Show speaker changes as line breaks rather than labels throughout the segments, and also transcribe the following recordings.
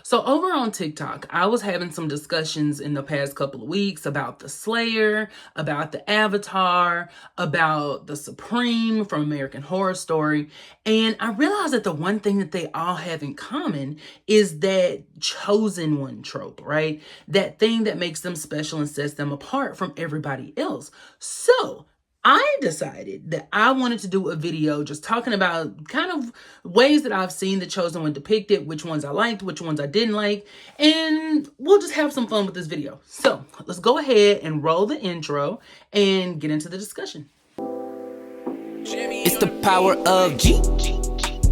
So over on TikTok, I was having some discussions in the past couple of weeks about the Slayer, about the Avatar, about the Supreme from American Horror Story. And I realized that the one thing that they all have in common is that chosen one trope, right? That thing that makes them special and sets them apart from everybody else. So I decided that I wanted to do a video just talking about kind of ways that I've seen the chosen one depicted, which ones I liked, which ones I didn't like, and we'll just have some fun with this video. So let's go ahead and roll the intro and get into the discussion.
It's the power of G.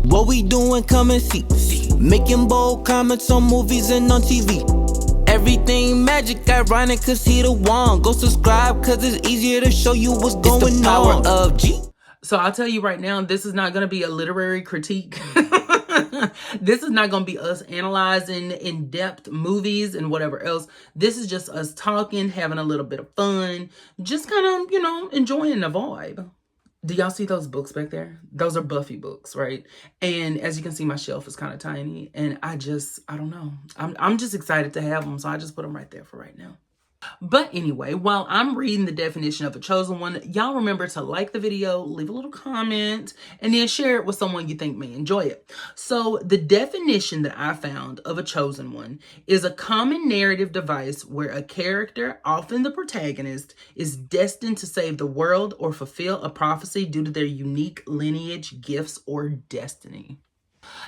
What we doing, come and see. Making bold comments on movies and on TV. Everything magic, ironic, cause he the one. Go subscribe, cause it's easier to show you what's going on. It's the power of G.
So I'll tell you right now, this is not going to be a literary critique. This is not going to be us analyzing in-depth movies and whatever else. This is just us talking, having a little bit of fun, just kind of, enjoying the vibe. Do y'all see those books back there? Those are Buffy books, right? And as you can see, my shelf is kind of tiny. And I don't know. I'm just excited to have them. So I just put them right there for right now. But anyway, while I'm reading the definition of a chosen one, y'all remember to like the video, leave a little comment, and then share it with someone you think may enjoy it. So the definition that I found of a chosen one is a common narrative device where a character, often the protagonist, is destined to save the world or fulfill a prophecy due to their unique lineage, gifts, or destiny.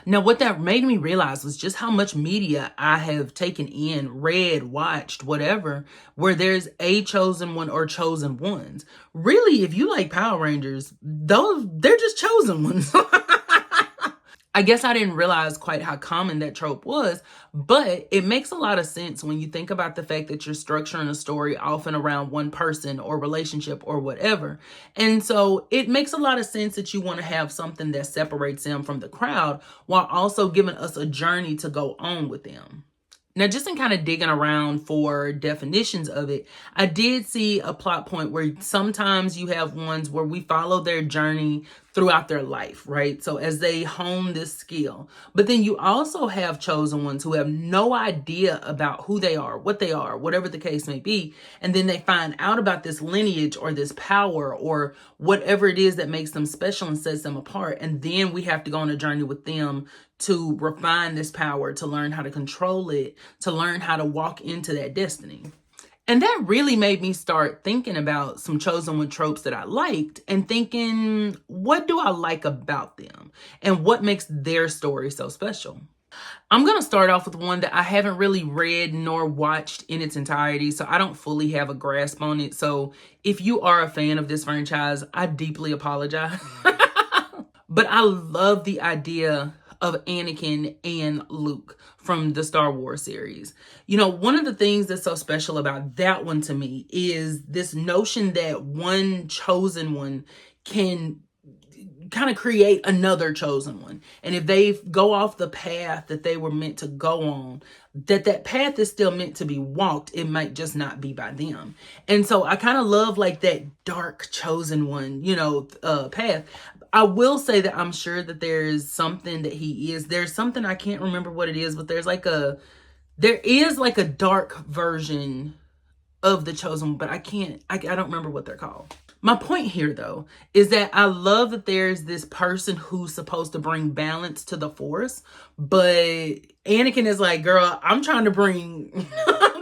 Now, what that made me realize was just how much media I have taken in, read, watched, whatever, where there's a chosen one or chosen ones. Really, if you like Power Rangers, they're just chosen ones. I guess I didn't realize quite how common that trope was, but it makes a lot of sense when you think about the fact that you're structuring a story often around one person or relationship or whatever. And so it makes a lot of sense that you want to have something that separates them from the crowd while also giving us a journey to go on with them. Now, just in kind of digging around for definitions of it, I did see a plot point where sometimes you have ones where we follow their journey throughout their life, right? So as they hone this skill. But then you also have chosen ones who have no idea about who they are, whatever the case may be. And then they find out about this lineage or this power or whatever it is that makes them special and sets them apart. And then we have to go on a journey with them to refine this power, to learn how to control it, to learn how to walk into that destiny. And that really made me start thinking about some chosen one tropes that I liked and thinking, what do I like about them? And what makes their story so special? I'm going to start off with one that I haven't really read nor watched in its entirety, so I don't fully have a grasp on it. So if you are a fan of this franchise, I deeply apologize. But I love the idea of Anakin and Luke from the Star Wars series. One of the things that's so special about that one to me is this notion that one chosen one can kind of create another chosen one. And if they go off the path that they were meant to go on, that path is still meant to be walked. It might just not be by them. And so I kind of love like that dark chosen one, path. I will say that I'm sure that there's something that there's something, I can't remember what it is, but there is like a dark version of the chosen one, but I don't remember what they're called. My point here, though, is that I love that there's this person who's supposed to bring balance to the Force, but Anakin is like, girl, I'm trying to bring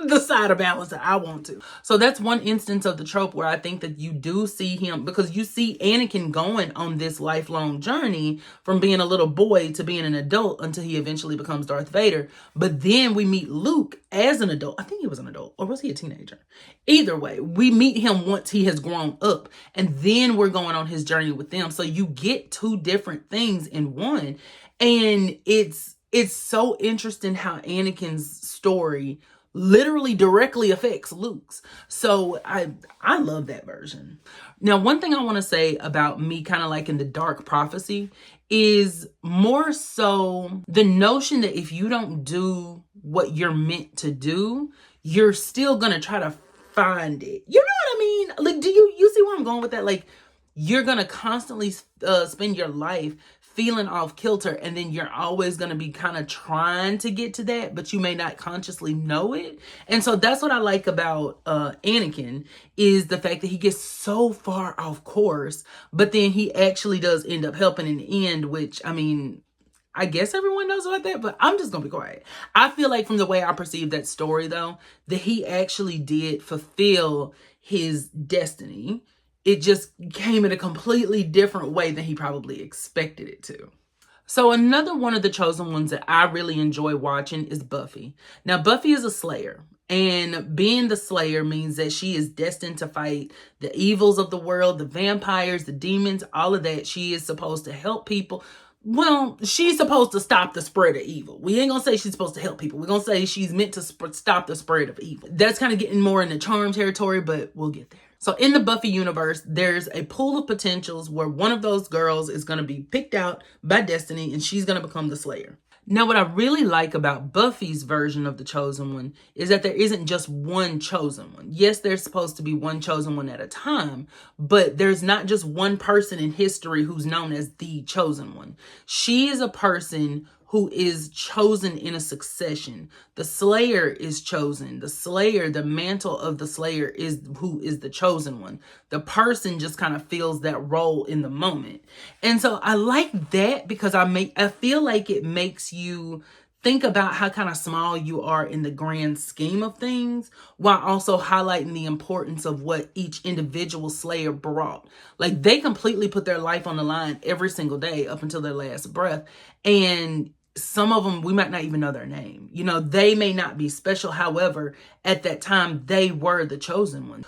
the side of balance that I want to. So that's one instance of the trope where I think that you do see him, because you see Anakin going on this lifelong journey from being a little boy to being an adult until he eventually becomes Darth Vader. But then we meet Luke as an adult. I think he was an adult, or was he a teenager? Either way, we meet him once he has grown up, and then we're going on his journey with them. So you get two different things in one. And it's so interesting how Anakin's story literally directly affects Luke's. So I love that version. Now, one thing I want to say about me kind of like in the dark prophecy is more so the notion that if you don't do what you're meant to do, you're still going to try to find it. You know what I mean? Like, do you see where I'm going with that? Like, you're going to constantly spend your life feeling off kilter, and then you're always going to be kind of trying to get to that, but you may not consciously know it. And so that's what I like about Anakin, is the fact that he gets so far off course, but then he actually does end up helping in the end, which, I mean, I guess everyone knows about that, but I'm just gonna be quiet. I feel like from the way I perceive that story, though, that he actually did fulfill his destiny. It just came in a completely different way than he probably expected it to. So another one of the chosen ones that I really enjoy watching is Buffy. Now, Buffy is a slayer. And being the slayer means that she is destined to fight the evils of the world, the vampires, the demons, all of that. She is supposed to help people. Well, she's supposed to stop the spread of evil. We ain't gonna say she's supposed to help people. We're gonna say she's meant to stop the spread of evil. That's kind of getting more into charm territory, but we'll get there. So in the Buffy universe, there's a pool of potentials where one of those girls is going to be picked out by destiny and she's going to become the Slayer. Now, what I really like about Buffy's version of the chosen one is that there isn't just one chosen one. Yes, there's supposed to be one chosen one at a time, but there's not just one person in history who's known as the chosen one. She is a person who is chosen in a succession. The Slayer is chosen. The Slayer, the mantle of the Slayer is who is the chosen one. The person just kind of fills that role in the moment. And so I like that because I feel like it makes you think about how kind of small you are in the grand scheme of things, while also highlighting the importance of what each individual Slayer brought. Like, they completely put their life on the line every single day up until their last breath. And some of them, we might not even know their name. You know, they may not be special. However, at that time, they were the chosen one.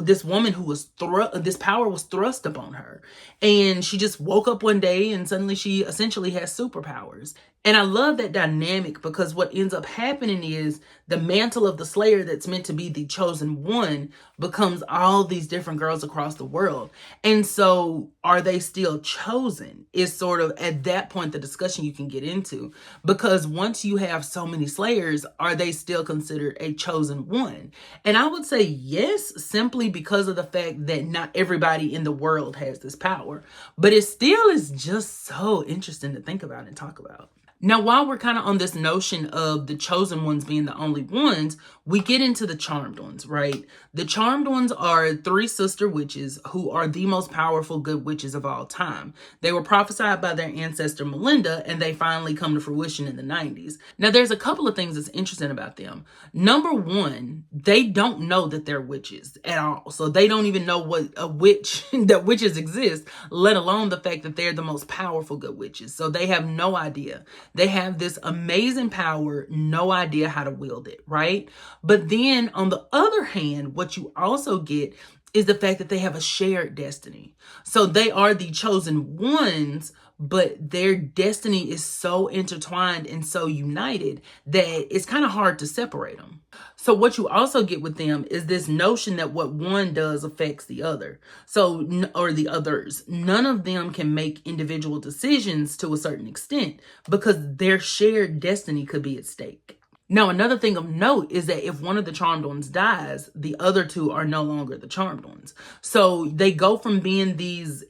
This woman who was this power was thrust upon her. And she just woke up one day and suddenly she essentially has superpowers. And I love that dynamic because what ends up happening is the mantle of the Slayer that's meant to be the chosen one becomes all these different girls across the world. And so are they still chosen is sort of at that point the discussion you can get into. Because once you have so many Slayers, are they still considered a chosen one? And I would say yes, simply because of the fact that not everybody in the world has this power. But it still is just so interesting to think about and talk about. Now, while we're kind of on this notion of the chosen ones being the only ones, we get into the charmed ones, right? The charmed ones are 3 sister witches who are the most powerful good witches of all time. They were prophesied by their ancestor Melinda, and they finally come to fruition in the 90s. Now, there's a couple of things that's interesting about them. Number one, they don't know that they're witches at all. So they don't even know what a witch, that witches exist, let alone the fact that they're the most powerful good witches. So they have no idea. They have this amazing power, no idea how to wield it, right? But then on the other hand, what you also get is the fact that they have a shared destiny. So they are the chosen ones, but their destiny is so intertwined and so united that it's kind of hard to separate them. So what you also get with them is this notion that what one does affects the other. So, or the others. None of them can make individual decisions to a certain extent because their shared destiny could be at stake. Now, another thing of note is that if one of the charmed ones dies, the other 2 are no longer the charmed ones. So they go from being these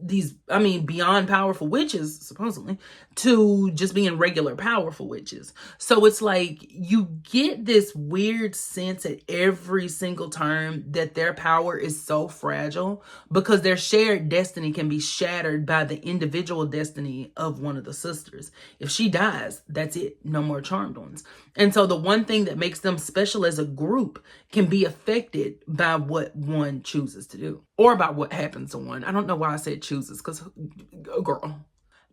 beyond powerful witches, supposedly, to just being regular powerful witches. So it's like you get this weird sense at every single turn that their power is so fragile because their shared destiny can be shattered by the individual destiny of one of the sisters. If she dies, that's it. No more charmed ones. And so the one thing that makes them special as a group can be affected by what one chooses to do or by what happens to one. I don't know why I said chooses because, girl.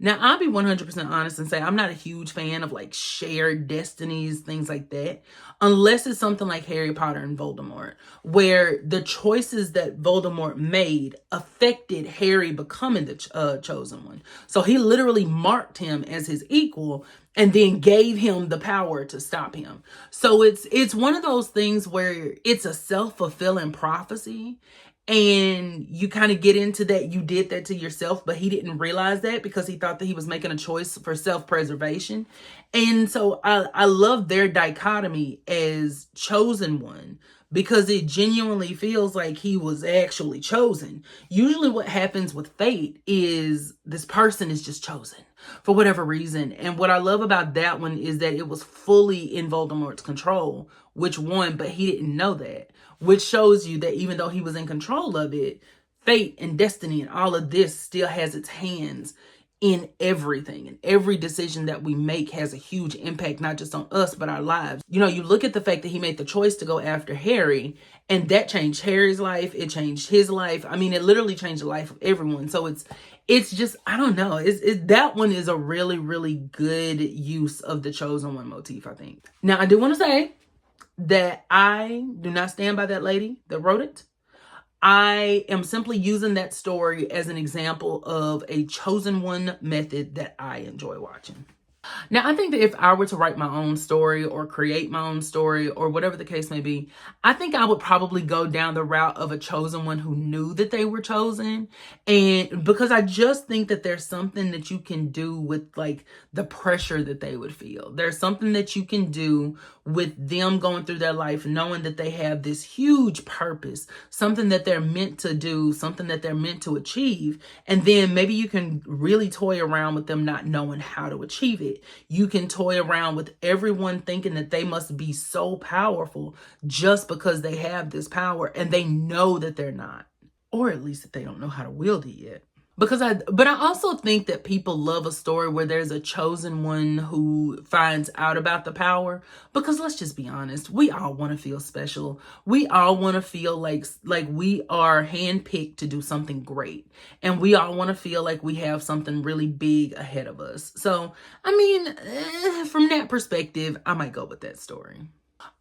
Now, I'll be 100% honest and say I'm not a huge fan of like shared destinies, things like that, unless it's something like Harry Potter and Voldemort, where the choices that Voldemort made affected Harry becoming the chosen one. So he literally marked him as his equal and then gave him the power to stop him. So it's one of those things where it's a self-fulfilling prophecy. And you kind of get into that you did that to yourself, but he didn't realize that because he thought that he was making a choice for self-preservation. And so I love their dichotomy as chosen one, because it genuinely feels like he was actually chosen. Usually what happens with fate is this person is just chosen for whatever reason. And what I love about that one is that it was fully in Voldemort's control, which won, but he didn't know that, which shows you that even though he was in control of it, fate and destiny and all of this still has its hands in everything, and every decision that we make has a huge impact, not just on us but our lives. You know, you look at the fact that he made the choice to go after Harry, and that changed Harry's life, it changed his life. I mean, it literally changed the life of everyone. So it's just, I don't know, that one is a really, really good use of the chosen one motif, I think. Now, I do want to say that I do not stand by that lady that wrote it. I am simply using that story as an example of a chosen one method that I enjoy watching. Now, I think that if I were to write my own story or create my own story or whatever the case may be, I think I would probably go down the route of a chosen one who knew that they were chosen. And because I just think that there's something that you can do with like the pressure that they would feel. There's something that you can do with them going through their life knowing that they have this huge purpose, something that they're meant to do, something that they're meant to achieve. And then maybe you can really toy around with them not knowing how to achieve it. You can toy around with everyone thinking that they must be so powerful just because they have this power, and they know that they're not, or at least that they don't know how to wield it yet. But I also think that people love a story where there's a chosen one who finds out about the power, because let's just be honest, we all want to feel special. We all want to feel like we are handpicked to do something great, and we all want to feel like we have something really big ahead of us. So, I mean, from that perspective, I might go with that story.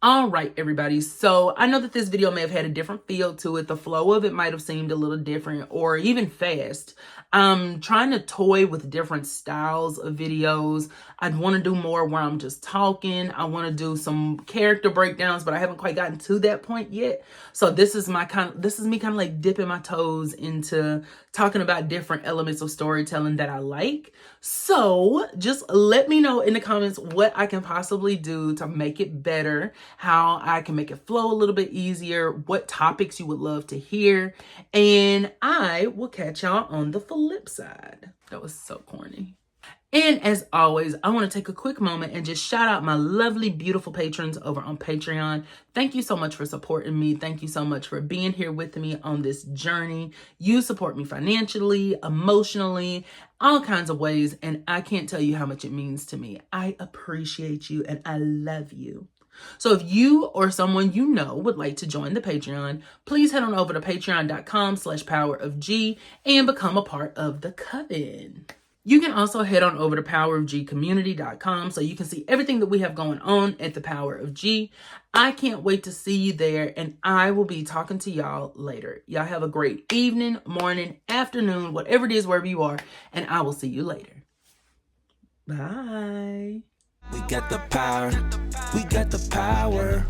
All right, everybody. So I know that this video may have had a different feel to it. The flow of it might have seemed a little different or even fast. I'm trying to toy with different styles of videos. I'd want to do more where I'm just talking. I want to do some character breakdowns, but I haven't quite gotten to that point yet. So this is me kind of like dipping my toes into talking about different elements of storytelling that I like. So just let me know in the comments what I can possibly do to make it better, how I can make it flow a little bit easier, what topics you would love to hear, and I will catch y'all on the flip side. That was so corny. And as always, I want to take a quick moment and just shout out my lovely, beautiful patrons over on Patreon. Thank you so much for supporting me. Thank you so much for being here with me on this journey. You support me financially, emotionally, all kinds of ways, and I can't tell you how much it means to me. I appreciate you and I love you. So if you or someone you know would like to join the Patreon, please head on over to patreon.com/powerofg and become a part of the coven. You can also head on over to powerofgcommunity.com so you can see everything that we have going on at the Power of G. I can't wait to see you there, and I will be talking to y'all later. Y'all have a great evening, morning, afternoon, whatever it is, wherever you are, and I will see you later. Bye.
We got the power. We got the power.